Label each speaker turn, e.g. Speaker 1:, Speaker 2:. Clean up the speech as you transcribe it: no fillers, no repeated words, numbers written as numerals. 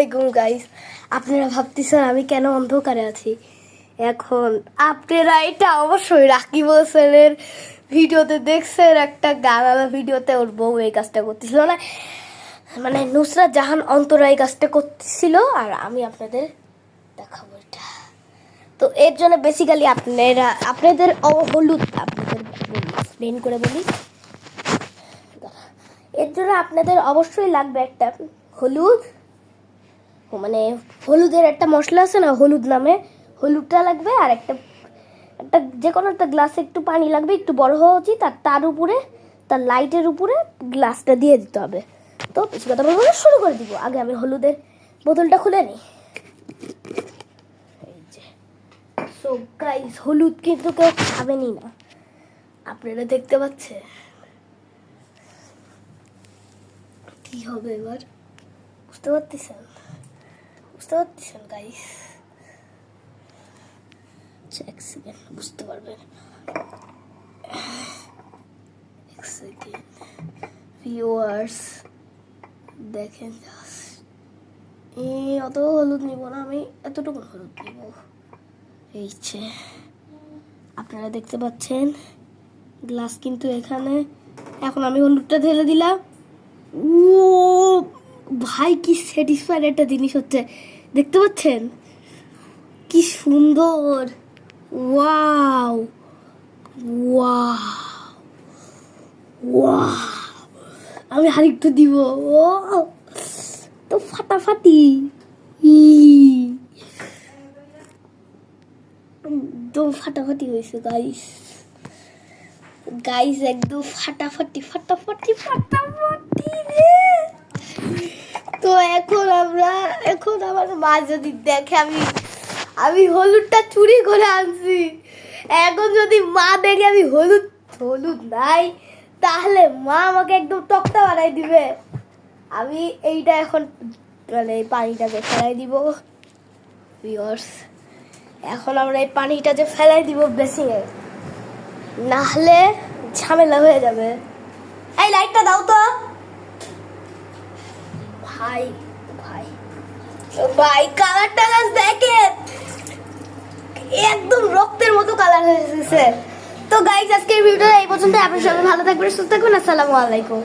Speaker 1: আলাইকুম গাইস। আপনারা ভাবতেছেন আমি কেন অন্ধকারে আছি। এখন আপনারা এটা অবশ্যই রাকিব হোসেনের ভিডিওতে দেখছেন, একটা গানালা ভিডিওতে ওর বউ এই কাজটা করতেছিল না, মানে নুসরাত জাহান অন্তরা এই কাজটা করতেছিল, আর আমি আপনাদের দেখাবো এটা। তো এর জন্য বেসিক্যালি আপনাদের হলুদ, আপনাদের এক্সপ্লেন করে বলি। এর জন্য আপনাদের অবশ্যই লাগবে একটা হলুদ, মানে হলুদের একটা মশলা আছে না হলুদ নামে, হলুদটা লাগবে। আর একটা যে কোনো একটা গ্লাসে একটু পানি লাগবে, একটু বড় হওয়া উচিত। আর তার উপরে, তার লাইটের উপরে গ্লাসটা দিয়ে দিতে হবে। তো বেশি কথা বলবো না, শুরু করে দিব। আগে আমি হলুদের বোতলটা খুলে নিই। এই যে সো গাইস, হলুদ কিন্তু কেউ খাবেনই না, আপনারা দেখতে পাচ্ছেন কি হবে এবার। বুঝতে পারতেছেন গাইস? এক সেকেন্ড, বুঝতে পারবেন। এক সেকেন্ড ভিউয়ার্স, দেখেন অত হলুদ নিব না আমি, এতটুকু হলুদ নিব। এই যে আপনারা দেখতে পাচ্ছেন গ্লাস কিন্তু এখানে। এখন আমি হলুদটা ঢেলে দিলাম। ও ভাই, কি স্যাটিসফাইড একটা জিনিস হচ্ছে, দেখতে পাচ্ছেন কি সুন্দর। ওয়াও ওয়াও ওয়াও, আমি আরেকটু দিব। ও তো ফাটাফাটি, একদম ফাটাফাটি হয়েছে গাইস। একদম ফাটাফাটি ফাটাফাটি ফাটাফাটি রে। তো এখন আমার মা যদি দেখে আমি হলুদটা চুরি করে আনছি, এখন যদি মা দেখে আমি হলুদ নাই, তাহলে মা আমাকে একদম তক্তা বানাই দিবে। আমি এইটা এখন মানে পানিটাকে ফেলাই দিব ভিউয়ার্স। এখন আমরা এই পানিটা যে ফেলাই দিব বেসিনে, নাহলে ঝামেলা হয়ে যাবে। এই লাইটটা দাও তো ভাই। কালারটা দেখেন, একদম রক্তের মতো কালার হয়ে গেছে। তো গাইস, আজকের ভিডিওটা এই পর্যন্ত। আপনারা সবাই ভালো থাকবেন, সুস্থ থাকবেন। আসসালামু আলাইকুম।